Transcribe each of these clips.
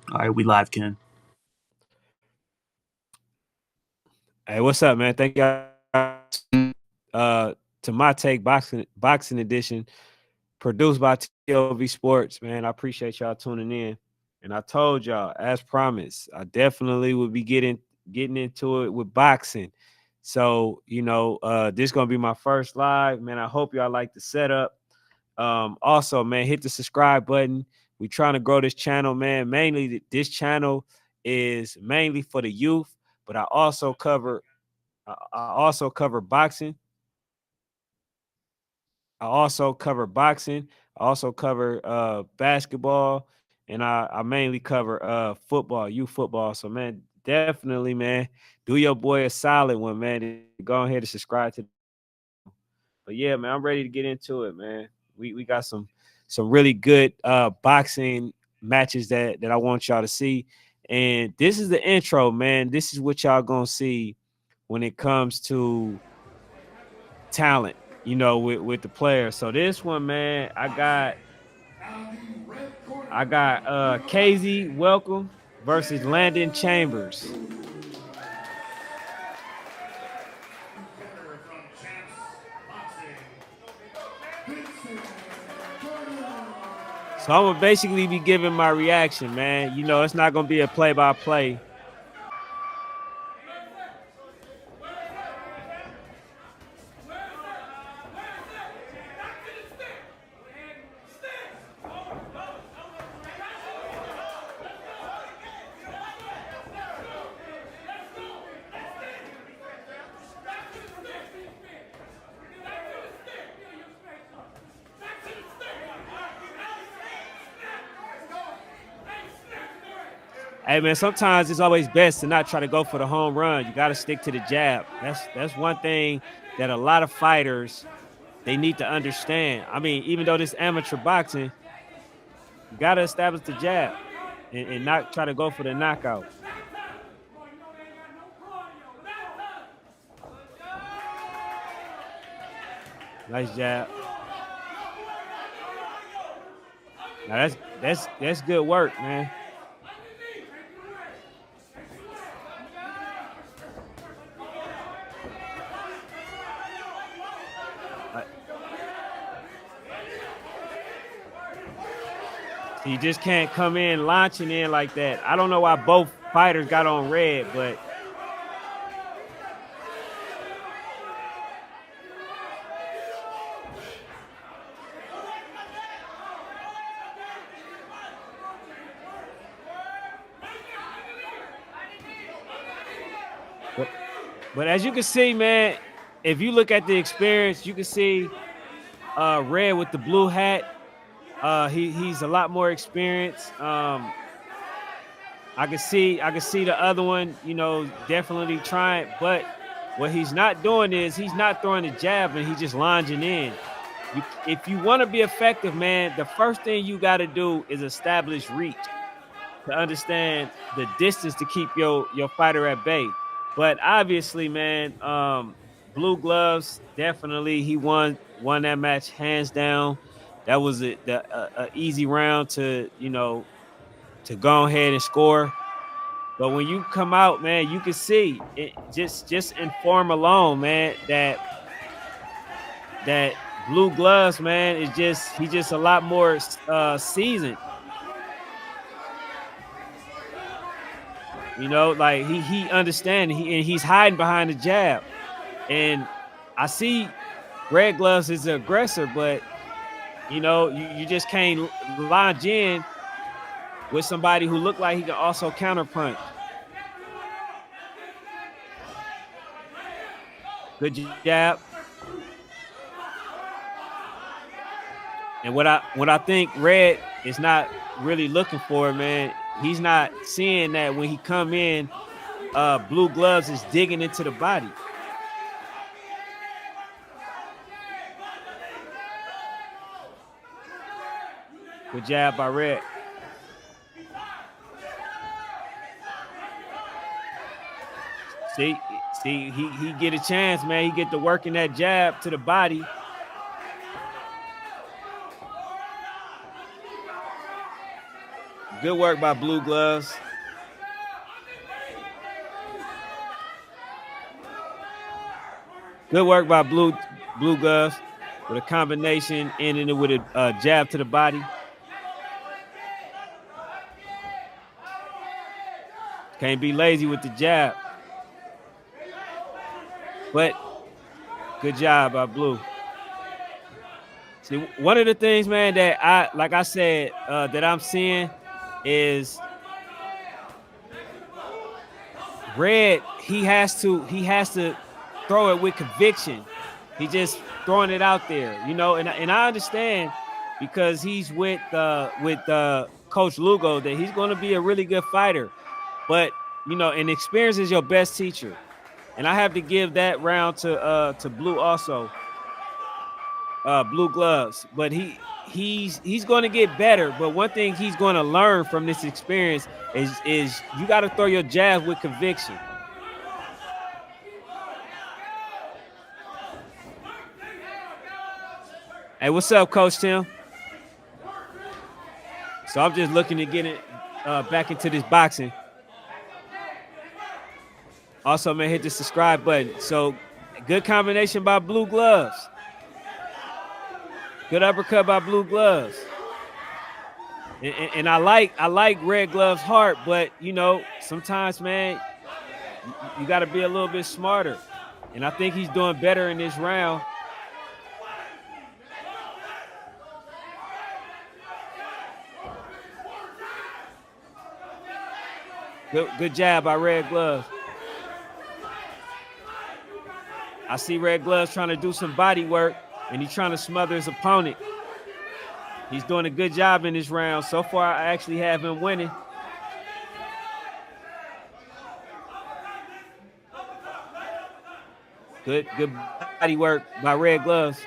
All right, we live, Ken. Hey, what's up, man? Thank y'all to my take boxing edition, produced by TLV Sports. Man, I appreciate y'all tuning in. And I told y'all, as promised, I definitely would be getting into it with boxing. So, this gonna be my first live. Man, I hope y'all like the setup. Also, man, hit the subscribe button. We trying to grow this channel, man. Mainly, this channel is mainly for the youth, but I also cover boxing. I also cover boxing. I also cover basketball, and I mainly cover football, youth football. So man, definitely, man, do your boy a solid one, man. Go ahead and subscribe to. But yeah, man, I'm ready to get into it, man. We got some really good boxing matches that I want y'all to see. And this is the intro, man. This is what y'all gonna see when it comes to talent, with the players. So this one, man, I got KZ Welcome versus Landon Chambers. So I'm gonna basically be giving my reaction, man. It's not gonna be a play-by-play. Hey man, sometimes it's always best to not try to go for the home run. You got to stick to the jab. That's one thing that a lot of fighters they need to understand. I mean, even though this amateur boxing, you got to establish the jab and not try to go for the knockout. Nice jab. Now that's good work, man. So you just can't come in launching in like that. I don't know why both fighters got on red, but but as you can see, man, if you look at the experience, you can see red with the blue hat. He's a lot more experienced. I can see the other one, definitely trying, but what he's not doing is he's not throwing a jab and he's just lunging in. If you want to be effective, man, the first thing you got to do is establish reach to understand the distance to keep your fighter at bay. But obviously, man, blue gloves definitely he won that match hands down. That was a easy round to go ahead and score. But when you come out, man, you can see it just in form alone, man, that blue gloves, man, is he's just a lot more seasoned. Like he understands and he's hiding behind the jab. And I see red gloves is an aggressor, but you just can't launch in with somebody who looked like he can also counterpunch. Good jab. And what I think Red is not really looking for, man, he's not seeing that when he come in, blue gloves is digging into the body. Good jab by Red. See, he get a chance, man. He get to work in that jab to the body. Good work by Blue Gloves. Good work by Blue Gloves with a combination, ending it with a jab to the body. Can't be lazy with the jab. But good job by Blue. See, one of the things, man, that I said, that I'm seeing is Red. He has to throw it with conviction. He just throwing it out there, you know. And I understand, because he's with Coach Lugo, that he's going to be a really good fighter. But you know, and experience is your best teacher. And I have to give that round to Blue also. Blue Gloves. But he's going to get better. But one thing he's going to learn from this experience is you got to throw your jab with conviction. Hey, what's up, Coach Tim? So I'm just looking to get it back into this boxing. Also, man, hit the subscribe button. So good combination by Blue Gloves. Good uppercut by Blue Gloves. And I like Red Gloves' heart, but you know, sometimes, man, you got to be a little bit smarter. And I think he's doing better in this round. Good jab by Red Gloves. I see Red Gloves trying to do some body work, and he's trying to smother his opponent. He's doing a good job in this round. So far, I actually have him winning. Good body work by Red Gloves.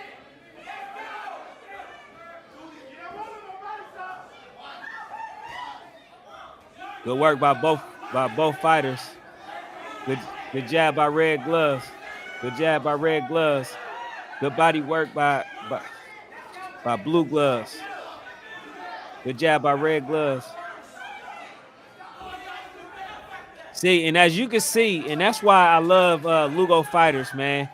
Good work by both fighters. Good jab by Red Gloves. Good jab by Red Gloves. Good body work by Blue Gloves. Good jab by Red Gloves. See, and as you can see, and that's why I love Lugo fighters, man.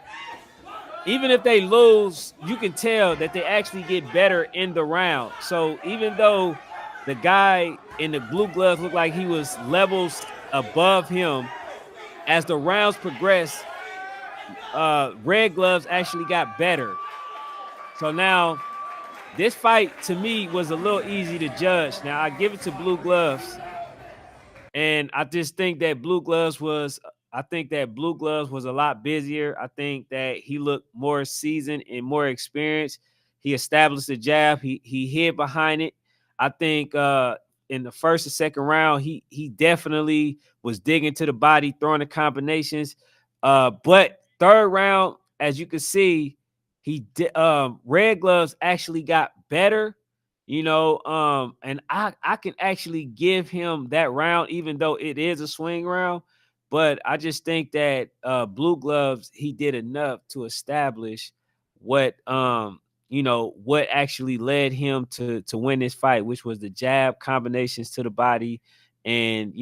Even if they lose, you can tell that they actually get better in the round. So even though the guy in the Blue Gloves looked like he was levels above him, as the rounds progressed, Red Gloves actually got better. So now this fight to me was a little easy to judge. Now I give it to Blue Gloves, and I just think that Blue Gloves was a lot busier. I think that he looked more seasoned and more experienced. He established the jab. He hid behind it. I think in the first and second round, he definitely was digging to the body, throwing the combinations. But third round, as you can see, Red Gloves actually got better, you know, and I can actually give him that round, even though it is a swing round. But I just think that Blue Gloves, he did enough to establish what what actually led him to win this fight, which was the jab combinations to the body, and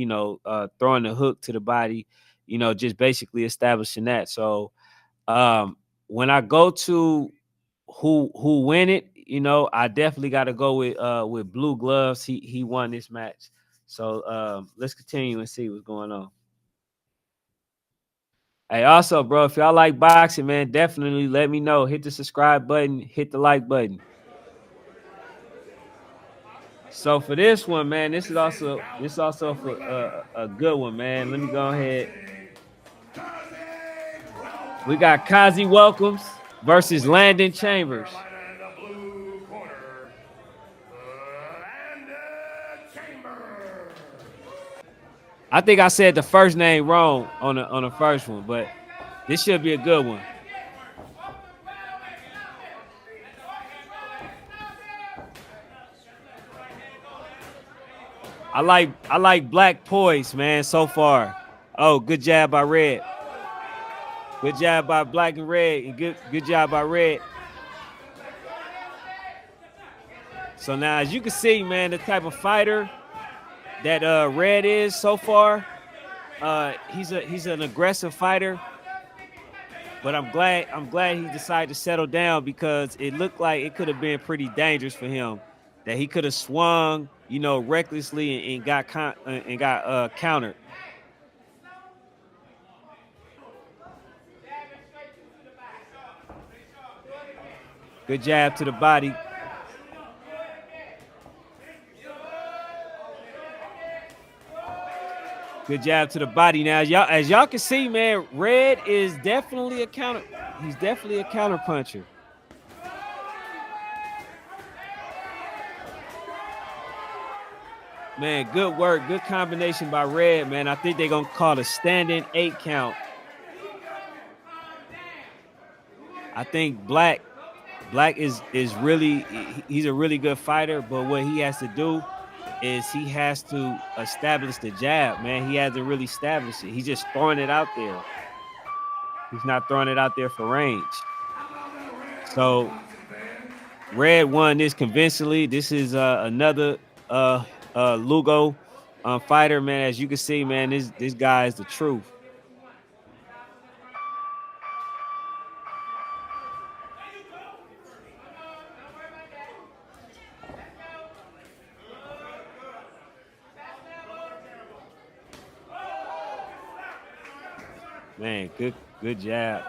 throwing the hook to the body, just basically establishing that. So when I go to who win it, I definitely got to go with Blue Gloves. He won this match. So let's continue and see what's going on. Hey, also, bro, if y'all like boxing, man, definitely let me know. Hit the subscribe button, hit the like button. So for this one, man, this is also for a good one, man. Let me go ahead. We got Kazi Welcomes versus Landon Chambers. I think I said the first name wrong on the first one, but this should be a good one. I like Black Poise, man, so far. Oh, good jab by Red. Good job by Black and Red, and good job by Red. So now, as you can see, man, the type of fighter that Red is so far. He's an aggressive fighter, but I'm glad he decided to settle down because it looked like it could have been pretty dangerous for him. That he could have swung, recklessly and got countered. Good jab to the body. Good jab to the body. Now, as y'all can see, man, Red is definitely a counter. He's definitely a counter puncher. Man, good work, good combination by Red, man. I think they're gonna call a standing 8 count. I think Black is really he's a really good fighter, but what he has to do is he has to establish the jab, man. He hasn't really established it. He's just throwing it out there. He's not throwing it out there for range. So Red won this convincingly. This is another Lugo fighter, man. As you can see, man, this guy is the truth. Man, good jab.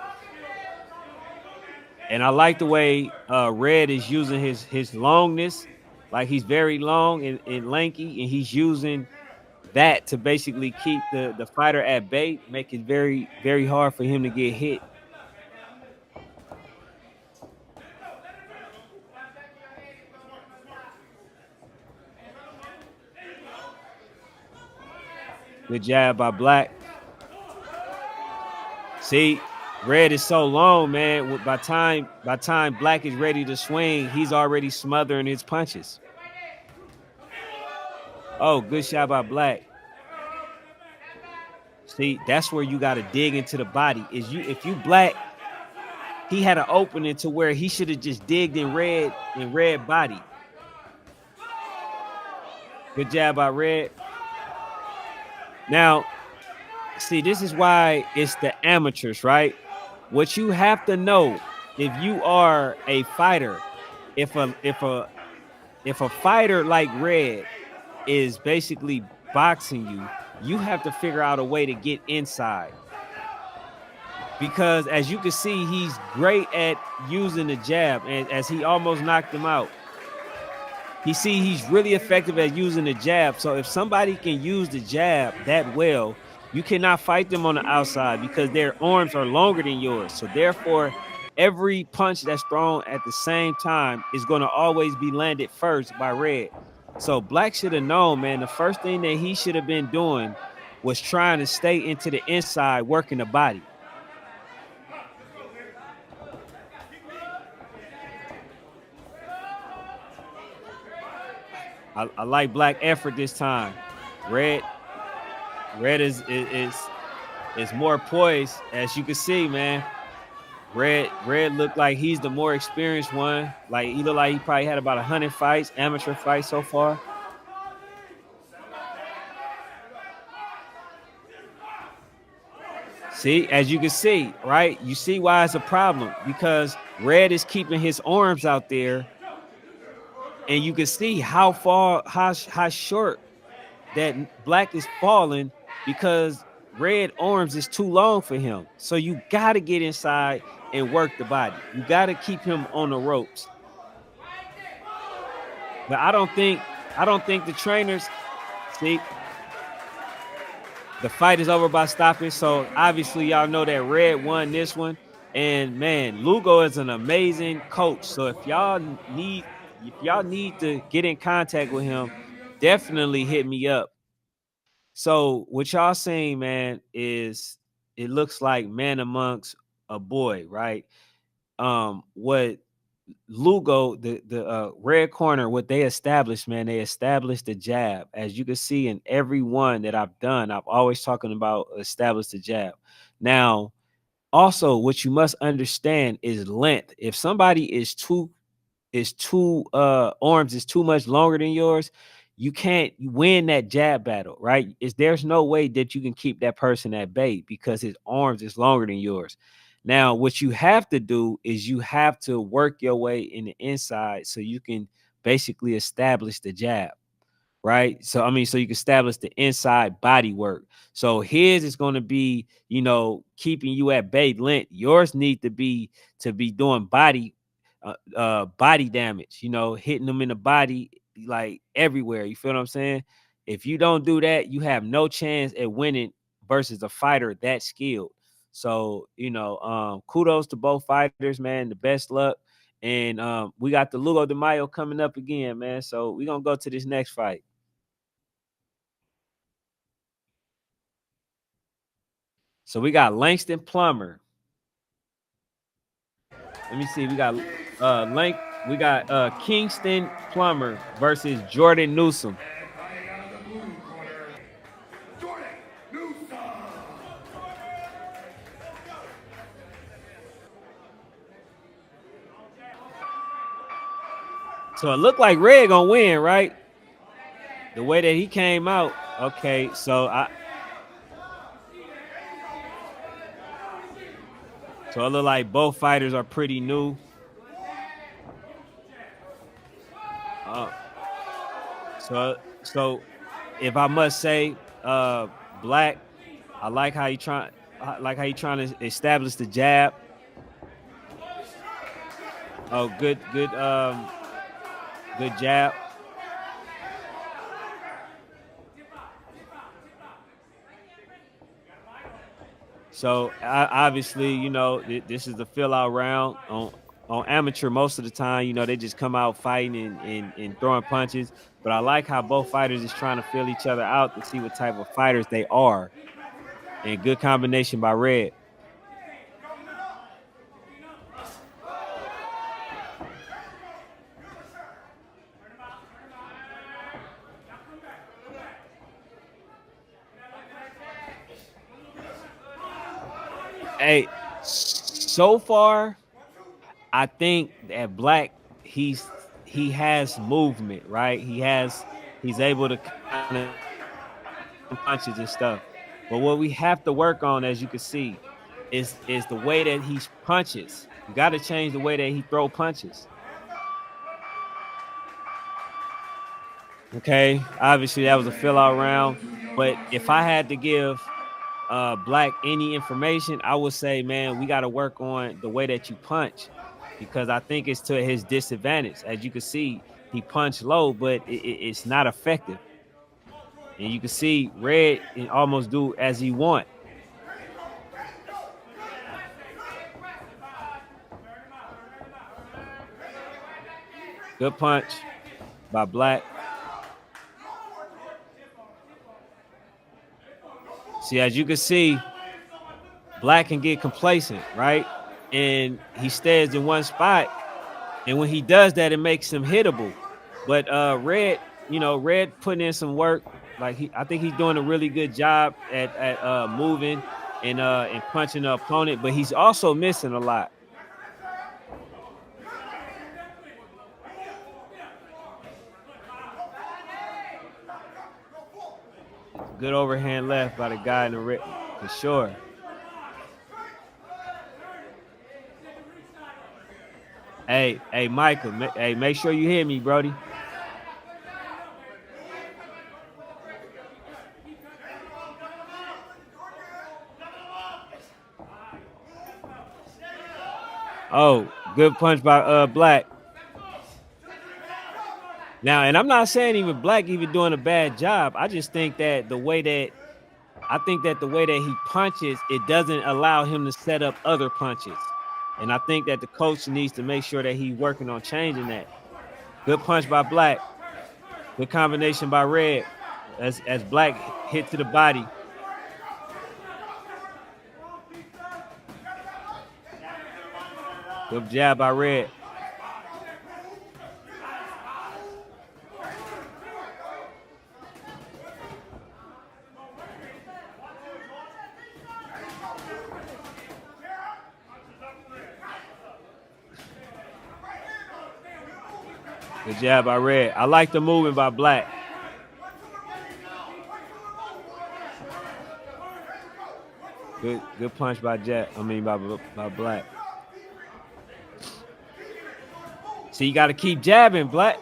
And I like the way Red is using his longness. Like he's very long and lanky, and he's using that to basically keep the fighter at bay, make it very, very hard for him to get hit. Good jab by Black. See, Red is so long, man. By time Black is ready to swing, he's already smothering his punches. Oh, good shot by Black. See, that's where you got to dig into the body. If you Black, he had an opening to where he should have just digged in red body. Good jab by Red. Now, see, this is why it's the amateurs, right? What you have to know if you are a fighter, if a fighter like Red is basically boxing you, you have to figure out a way to get inside. Because as you can see, he's great at using the jab, and as he almost knocked him out. He's really effective at using the jab. So if somebody can use the jab that well, you cannot fight them on the outside because their arms are longer than yours. So therefore, every punch that's thrown at the same time is going to always be landed first by Red. So Black should have known, man, the first thing that he should have been doing was trying to stay into the inside, working the body. I like Black effort this time. Red is more poised, as you can see, man. Red looked like he's the more experienced one. Like he looked like he probably had about 100 fights, amateur fights so far. See, as you can see, right? You see why it's a problem because Red is keeping his arms out there, and you can see how short that Black is falling because Red arms is too long for him. So you got to get inside and work the body. You got to keep him on the ropes. But I don't think the trainers see the fight is over by stoppage. So obviously y'all know that Red won this one. And man, Lugo is an amazing coach. So if y'all need to get in contact with him, definitely hit me up. So what y'all saying, man, is it looks like man amongst a boy, right? What Lugo, the red corner, what they established, man, they established the jab. As you can see in every one that I've done, I've always talking about establish the jab. Now, also, what you must understand is length. If somebody is two arms is too much longer than yours, you can't win that jab battle, right? There's no way that you can keep that person at bay because his arms is longer than yours. Now, what you have to do is you have to work your way in the inside so you can basically establish the jab, right? So I mean, so you can establish the inside body work. So his is going to be, keeping you at bay length. Yours need to be doing body damage, hitting them in the body like everywhere. You feel what I'm saying? If you don't do that, you have no chance at winning versus a fighter that skilled. So, kudos to both fighters, man. The best luck. And we got the Lugo de Mayo coming up again, man. So we're gonna go to this next fight. So we got Langston Plummer. Let me see. We got Kingston Plummer versus Jordan Newsom. So it looked like Red gonna win, right? The way that he came out. Okay, so it look like both fighters are pretty new. So if I must say, Black, I like how you trying to establish the jab. Oh, good jab. So obviously, this is the fill out round on amateur. Most of the time, they just come out fighting and throwing punches. But I like how both fighters is trying to fill each other out to see what type of fighters they are. And good combination by Red. Hey, so far, I think that Black, he has movement, right? He's able to kind of punches and stuff. But what we have to work on, as you can see, is the way that he punches. You got to change the way that he throw punches. Okay, obviously that was a fill out round. But if I had to give Black any information, I would say, man, we got to work on the way that you punch, because I think it's to his disadvantage. As you can see, he punched low, but it's not effective. And you can see Red can almost do as he want. Good punch by Black. See, as you can see, Black can get complacent, right? And he stays in one spot. And when he does that, it makes him hittable. But Red, Red putting in some work. Like I think he's doing a really good job at moving and punching the opponent, but he's also missing a lot. Good overhand left by the guy in the red, for sure. Hey, Michael. Hey, make sure you hear me, Brody. Oh, good punch by Black. Now, and I'm not saying even Black even doing a bad job. I just think that the way that he punches, it doesn't allow him to set up other punches. And I think that the coach needs to make sure that he's working on changing that. Good punch by Black. Good combination by Red. As Black hit to the body. Good jab by Red. Good jab by Red. I like the movement by Black. Good punch by Jack. I mean by Black. See, you got to keep jabbing, Black.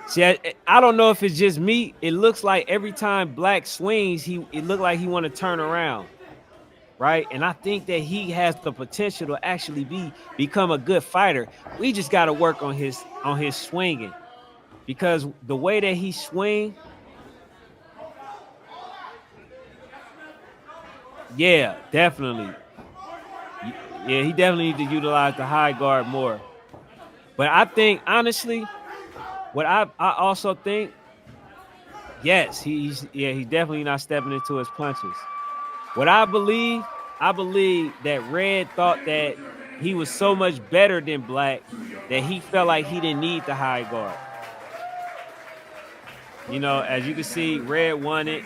See, I don't know if it's just me. It looks like every time Black swings, it looked like he want to turn around, right? And I think that he has the potential to actually become a good fighter. We just got to work on his swinging, because the way that he swing, yeah, definitely. Yeah, he definitely need to utilize the high guard more. But I think honestly, what I also think, yes, he's definitely not stepping into his punches. What I believe that Red thought that he was so much better than Black that he felt like he didn't need the high guard. You know, as you can see, Red won it.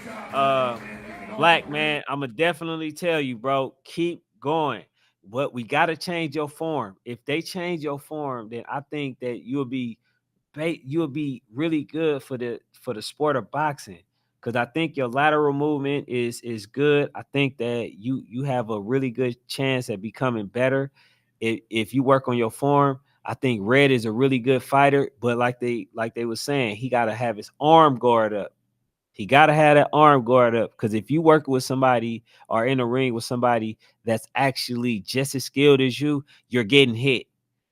Black, man, I'ma definitely tell you, bro, keep going. But we gotta change your form. If they change your form, then I think that you'll be really good for the sport of boxing. Because I think your lateral movement is good. I think that you have a really good chance at becoming better if you work on your form. I think Red is a really good fighter, but like they were saying, he got to have his arm guard up. He got to have that arm guard up, because if you work with somebody or in a ring with somebody that's actually just as skilled as you, you're getting hit.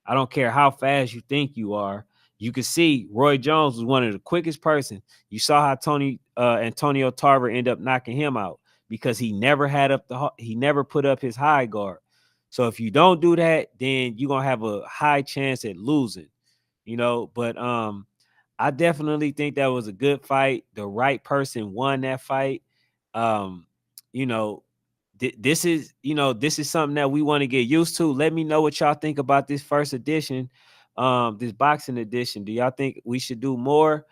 I don't care how fast you think you are. You can see Roy Jones was one of the quickest person. You saw how Antonio Tarver ended up knocking him out because he never put up his high guard. So if you don't do that, then you're gonna have a high chance at losing. But I definitely think that was a good fight. The right person won that fight. Um, you know, this is something that we want to get used to. Let me know what y'all think about this first edition, this boxing edition. Do y'all think we should do more?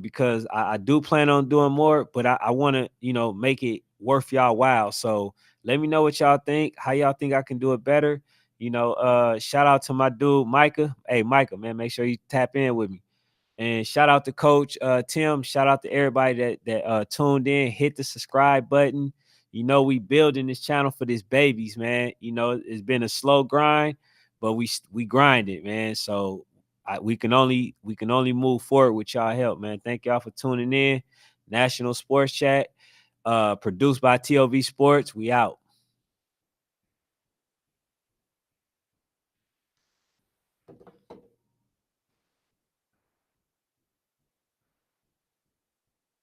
Because I do plan on doing more, but I want to, make it worth y'all while. So let me know what y'all think. How y'all think I can do it better? Shout out to my dude Micah. Hey, Micah, man, make sure you tap in with me. And shout out to Coach Tim. Shout out to everybody that tuned in. Hit the subscribe button. We building this channel for these babies, man. It's been a slow grind, but we grind it, man. So we can only move forward with y'all help, man. Thank y'all for tuning in. National Sports Chat, produced by TOV Sports. We out.